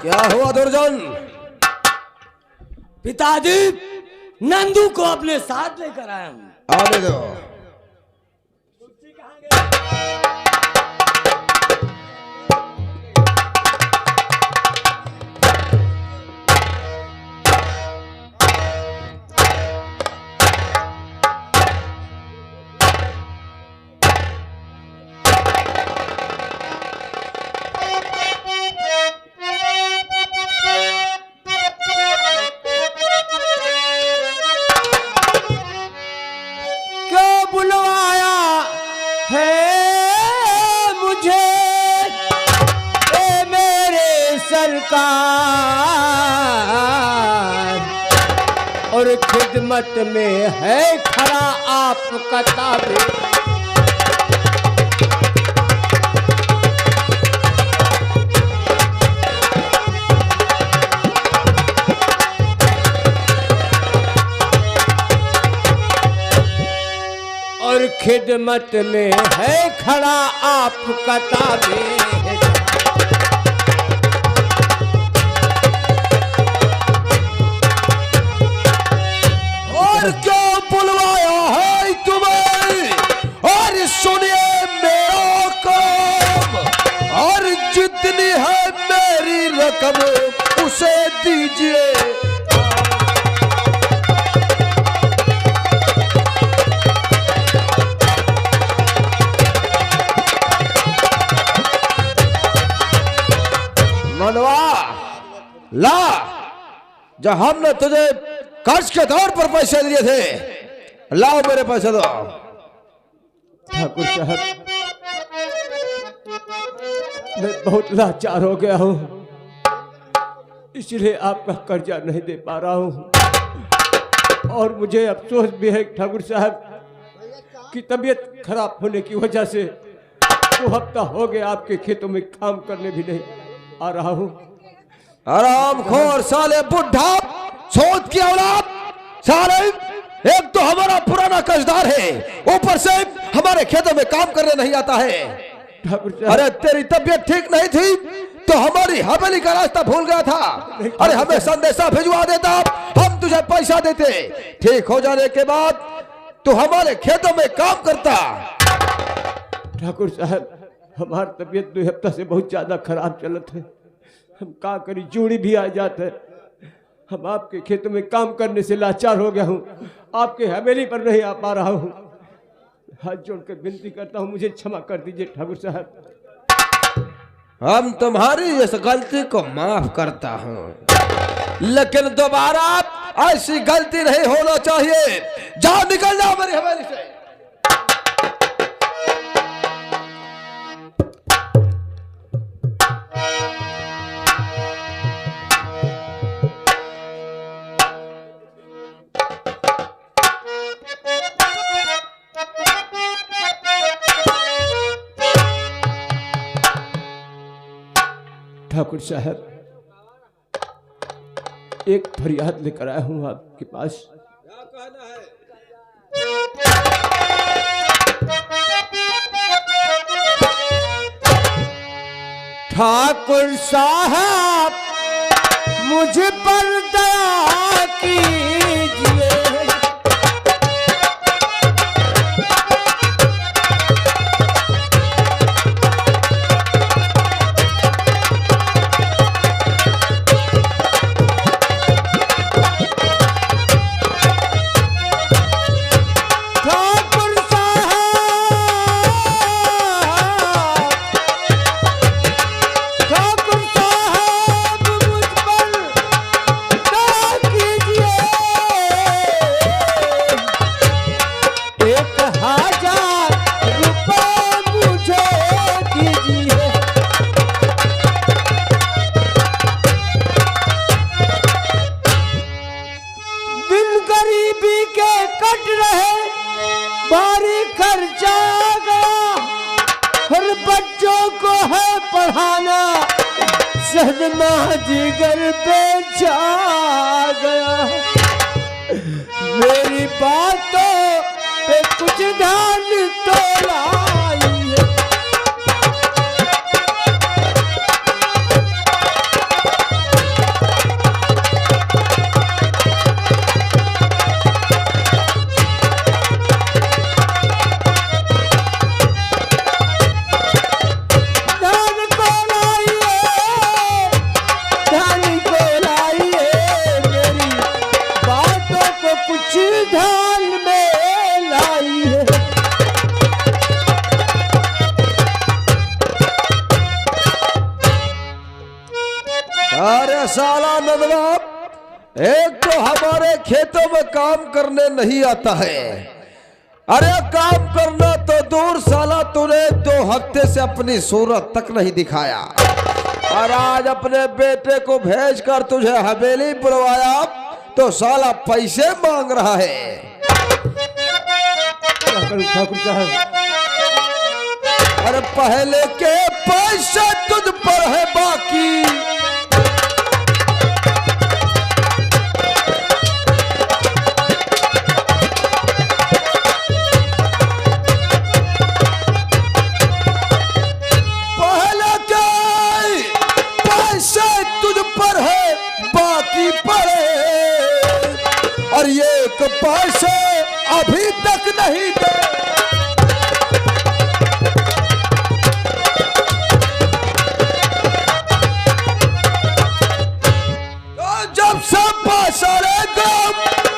क्या हुआ दुर्जन? पिताजी, नंदू को अपने साथ लेकर आया हूं। आने दो। और खिदमत में है खड़ा आपका ताबे। और खिदमत में है खड़ा आपका ताबे। क्यों बुलवाया है तुम्हें? और सुनिए मेरा काम, और जितनी है मेरी रकम उसे दीजिए। मनवा ला, जब हमने तुझे कर्ज के तौर पर पैसे दिए थे, लाओ मेरे पैसे दो। ठाकुर साहब, मैं बहुत लाचार हो गया हूँ, इसलिए आपका कर्जा नहीं दे पा रहा हूँ। और मुझे अफसोस भी है ठाकुर साहब कि तबीयत खराब होने की वजह से 2 हफ्ता हो गया आपके खेतों में काम करने भी नहीं आ रहा हूँ। आराम खोर साले बुढ़ा सोच की औलाद सारे, एक तो हमारा पुराना कर्जदार है, ऊपर से हमारे खेतों में काम करने नहीं आता है। अरे तेरी तबीयत ठीक नहीं थी तो हमारी हवेली का रास्ता भूल गया था। अरे हमें संदेशा भिजवा देता, हम तुझे पैसा देते, ठीक हो जाने के बाद तू हमारे खेतों में काम करता। ठाकुर साहब, हमारी तबीयत 2 हफ्ता से बहुत ज्यादा खराब चलत है, हम का करी, जूड़ी भी आ जाता है। हम आपके खेतों में काम करने से लाचार हो गया हूँ, आपके हवेली पर नहीं आ पा रहा हूँ। हाथ जोड़कर विनती करता हूँ, मुझे क्षमा कर दीजिए ठाकुर साहब। हम तुम्हारी इस गलती को माफ करता हूँ, लेकिन दोबारा ऐसी गलती नहीं होना चाहिए। जाओ, निकल जाओ मेरी हवेली से। ठाकुर साहब, एक फरियाद लेकर आया हूं आपके पास। क्या कहना है? ठाकुर साहब, मुझ पर दया कीजिए। सदमा जिगर पे छा गया, मेरी बातों पे कुछ ध्यान तो लाइए। अरे साला नंदवा, एक तो हमारे खेतों में काम करने नहीं आता है। अरे काम करना तो दूर, साला तूने 2 हफ्ते से अपनी सूरत तक नहीं दिखाया, और आज अपने बेटे को भेजकर तुझे हवेली बुलवाया तो साला पैसे मांग रहा है। ठाकुर साहब, अरे पहले के पैसे तुझ पर है बाकी, पहले के पैसे तुझ पर है बाकी पड़े, और ये 1 पैसे अभी तक नहीं दे। जब सब सारे गांव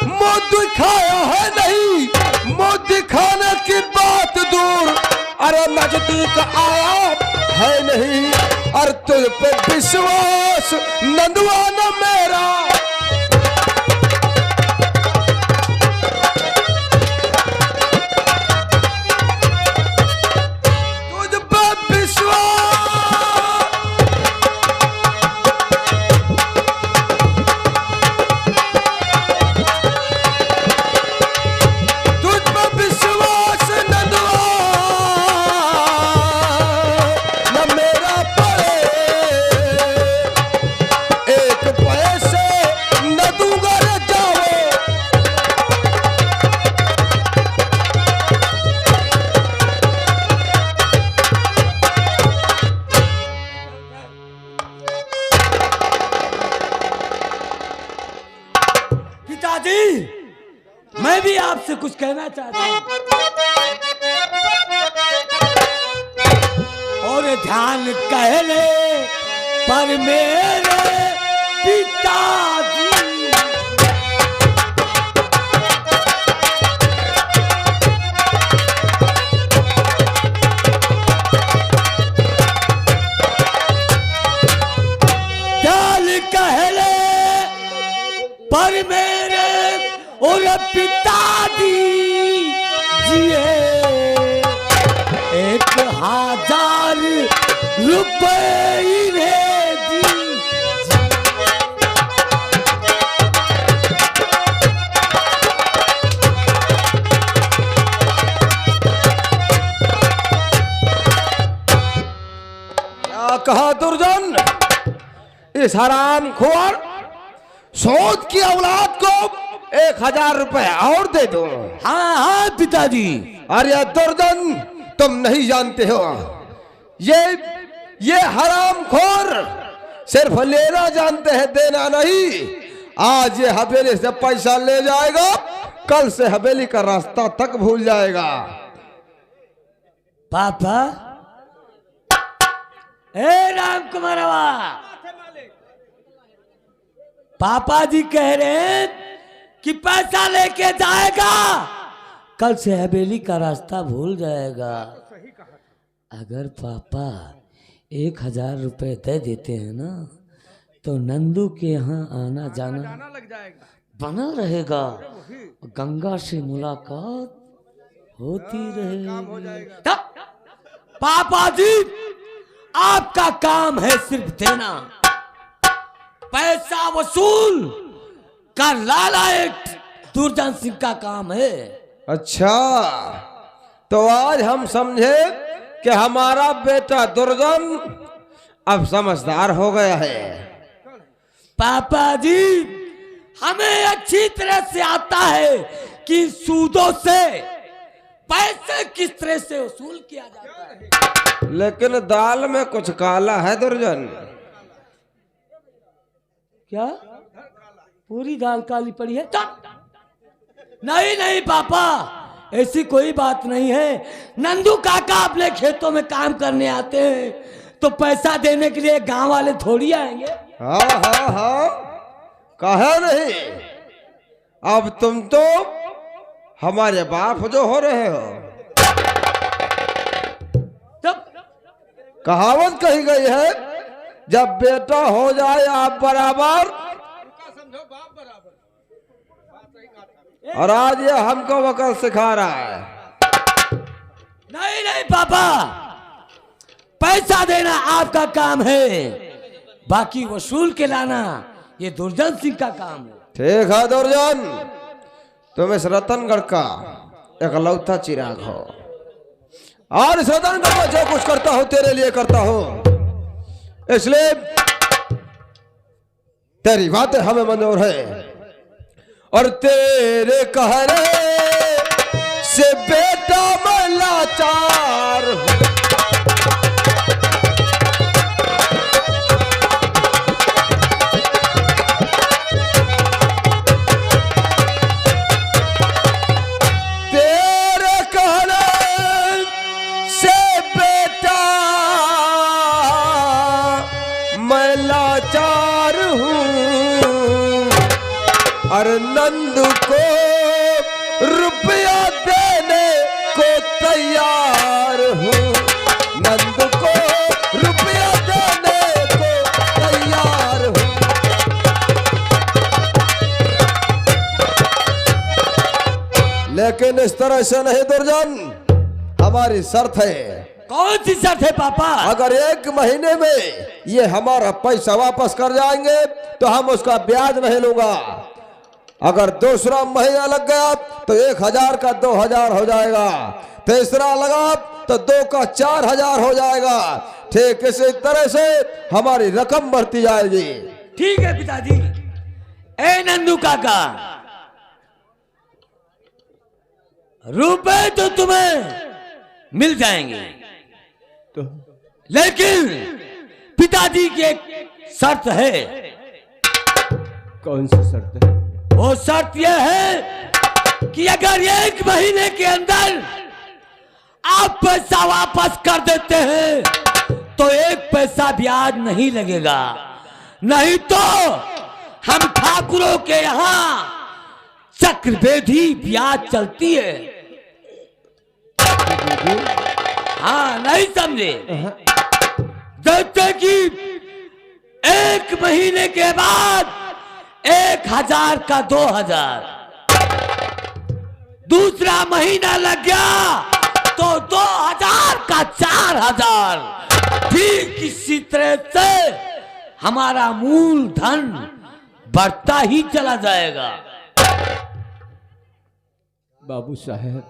मुंह दिखाया है नहीं, मुंह दिखाने की बात दूर, अरे नजदीक आया है नहीं, और तुझ पे विश्वास नंदवा न मेरा। तुझ पे विश्वास, मैं भी आपसे कुछ कहना चाहता हूं, और ध्यान कह ले पर मेरे पिताजी। ध्यान कह ले पर मेरे और पिताजी जिए 1000 रुपए दी। क्या कहा दुर्जन? इस हराम खोर सोच की औलाद को 1000 रुपए और दे दो। हाँ हाँ पिताजी। अरे दुर्जन, तुम नहीं जानते हो, ये हरामखोर सिर्फ लेना जानते हैं, देना नहीं। आज ये हवेली से पैसा ले जाएगा, कल से हवेली का रास्ता तक भूल जाएगा। पापा, ए राम कुमारवा, पापा जी कह रहे हैं कि पैसा लेके जाएगा, कल से हवेली का रास्ता भूल जाएगा। अगर पापा 1000 रुपए दे देते हैं ना, तो नंदू के यहाँ आना जाना बना रहेगा, गंगा से मुलाकात होती रहेगी। पापा जी, आपका काम है सिर्फ देना, पैसा वसूल का लाला एक दुर्जन सिंह का काम है। अच्छा, तो आज हम समझे कि हमारा बेटा दुर्जन अब समझदार हो गया है। पापा जी, हमें अच्छी तरह से आता है कि सूदों से पैसे किस तरह से वसूल किया जाता है। लेकिन दाल में कुछ काला है दुर्जन। क्या पूरी दाल काली पड़ी है? नहीं नहीं पापा, ऐसी कोई बात नहीं है। नंदू काका अपने खेतों में काम करने आते हैं, तो पैसा देने के लिए गांव वाले थोड़ी आएंगे। हाँ हाँ हाँ, कहा नहीं। अब तुम तो हमारे बाप जो हो रहे हो। तब कहावत कही गई है जब बेटा हो जाए आप बराबर, और आज ये हमको वकल सिखा रहा है। नहीं नहीं पापा, पैसा देना आपका काम है, बाकी वसूल के लाना ये दुर्जन सिंह का काम है। ठीक है दुर्जन, तुम इस रतनगढ़ का एकलौता चिराग हो, और इस रतनगढ़ में जो कुछ करता हो तेरे लिए करता हो, इसलिए तेरी बातें हमें मंजूर है। और तेरे कहने से बेटा मैं लाचार हूं, तेरे कहने से बेटा मैं लाचार हूं, और नंद को रुपया देने को तैयार हूं, नंद को रुपया देने को तैयार हूं। लेकिन इस तरह से नहीं दुर्जन, हमारी शर्त है। कौन सी शर्त है पापा? अगर 1 महीने में ये हमारा पैसा वापस कर जाएंगे तो हम उसका ब्याज नहीं लूंगा, अगर दूसरा महीना लग गया तो 1000 का 2000 हो जाएगा, तीसरा लगा तो 2 का 4000 हो जाएगा। ठीक इसी तरह से हमारी रकम बढ़ती जाएगी। ठीक है पिताजी। ए नंदू काका, रुपए तो तुम्हें मिल जाएंगे, तो लेकिन पिताजी की एक शर्त है। कौन सी शर्त है? वो शर्त यह है कि अगर 1 महीने के अंदर आप पैसा वापस कर देते हैं तो 1 पैसा ब्याज नहीं लगेगा, नहीं तो हम ठाकुरों के यहाँ चक्रवृद्धि ब्याज चलती है। हाँ, नहीं समझे? जैसे कि 1 महीने के बाद 1000 का 2000, दूसरा महीना लग गया तो 2000 का 4000, ठीक इसी तरह से हमारा मूल धन बढ़ता ही चला जाएगा। बाबू साहब,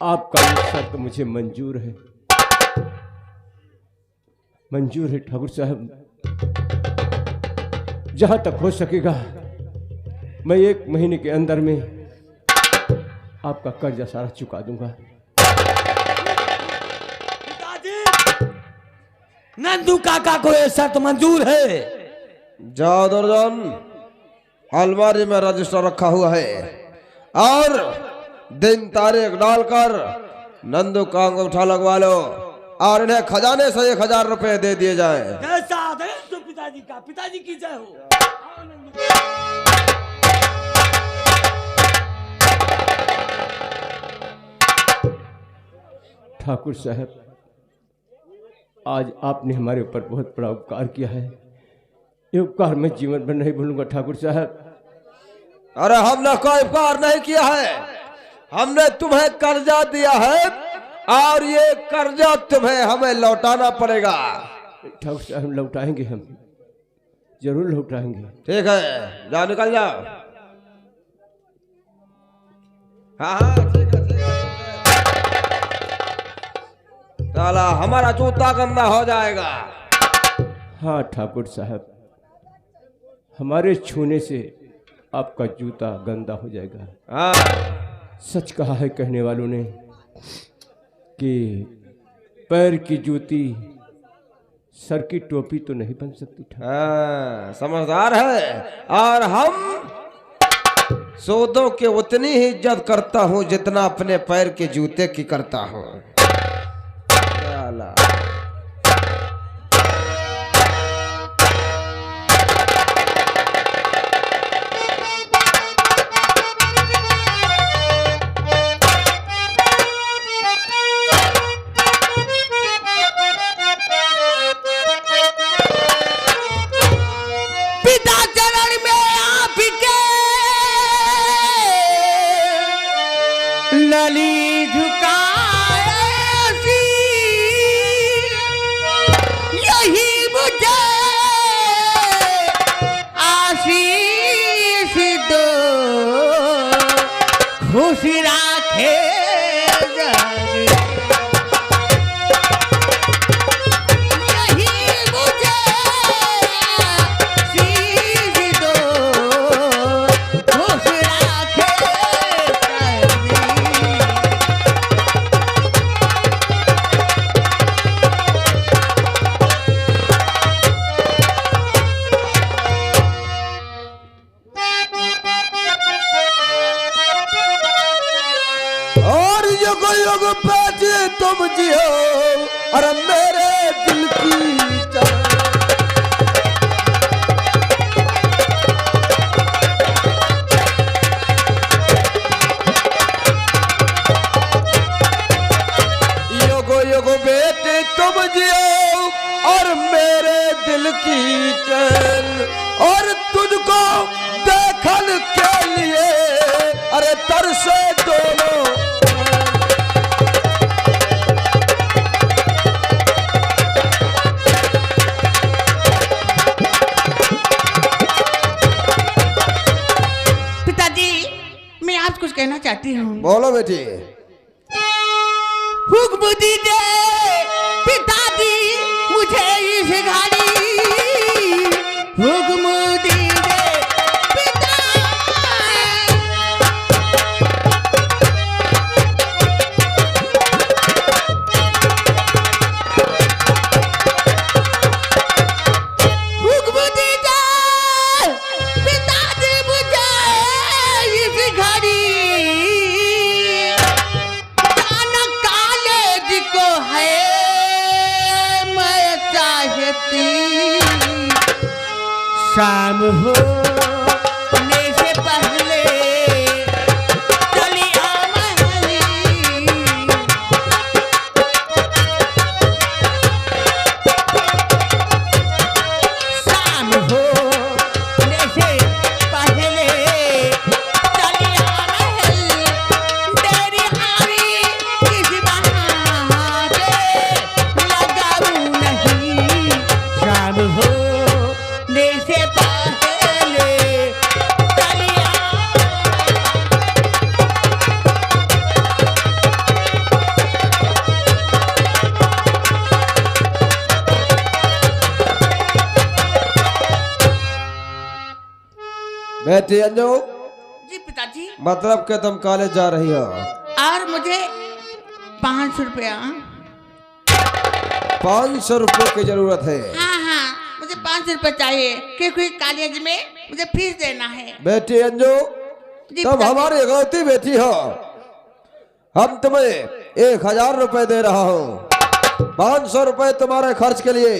आपका ये शर्त मुझे मंजूर है, मंजूर है ठाकुर साहब। जहां तक हो सकेगा मैं 1 महीने के अंदर में आपका कर्जा सारा चुका दूंगा। नंदू काका को यह शर्त मंजूर है। जाओ दुर्जन, अलमारी में रजिस्टर रखा हुआ है, और दिन तारीख डालकर नंदू का अंगूठा लगवा लो, और इन्हें खजाने से 1000 रुपए दे दिए जाए। जैसा आदेश तो पिताजी का, पिताजी की जय हो। ठाकुर साहब, आज आपने हमारे ऊपर बहुत बड़ा उपकार किया है, ये उपकार मैं जीवन भर नहीं भूलूंगा ठाकुर साहब। अरे हमने कोई उपकार नहीं किया है, हमने तुम्हें कर्जा दिया है, और ये कर्जा तुम्हें हमें लौटाना पड़ेगा। ठाकुर साहब, लौटाएंगे, हम जरूर लौटाएंगे। ठीक है, जाओ निकल जाओ। हाँ हाँ, ठीक है, ठीक है। साला हमारा जूता गंदा हो जाएगा। हाँ ठाकुर साहब, हमारे छूने से आपका जूता गंदा हो जाएगा। हाँ, सच कहा है कहने वालों ने कि पैर की जूती सर की टोपी तो नहीं बन सकती। हाँ, समझदार है। और हम सौदों की उतनी ही इज्जत करता हूं जितना अपने पैर के जूते की करता हूं। अरे मेरे दिल की जान। योगो योगो बेटे तुम जियो और मेरे दिल की चैन, और तुझको देखन के लिए अरे तरसे दोनों। पिताजी मैं आज कुछ कहना चाहती हूँ। बोलो बेटी। हुक्म दीजिए पिताजी मुझे इस घड़ी, हुक्म दीजिए पिता। हुक्म दीजिए पिताजी मुझे इस घड़ी, को है मैं चाहती शाम होने से पहले चली आ महली। शाम होने से पहले चली आ महल, तेरी आवी किस बहाने लगाऊं नहीं। शाम होने से पहले चली आ। बेटी अंजू, जी पिताजी। मतलब के तुम कॉलेज जा रही हो और मुझे 500 रुपया। 500 रुपए की जरूरत है। हाँ हाँ मुझे 500 रुपया चाहिए क्योंकि कॉलेज में मुझे फीस देना है। बेटी अंजू जी तुम पिताजी। हमारी गलती बेटी हो, हम तुम्हें 1000 रुपए दे रहा हूँ, 500 रुपए तुम्हारे खर्च के लिए।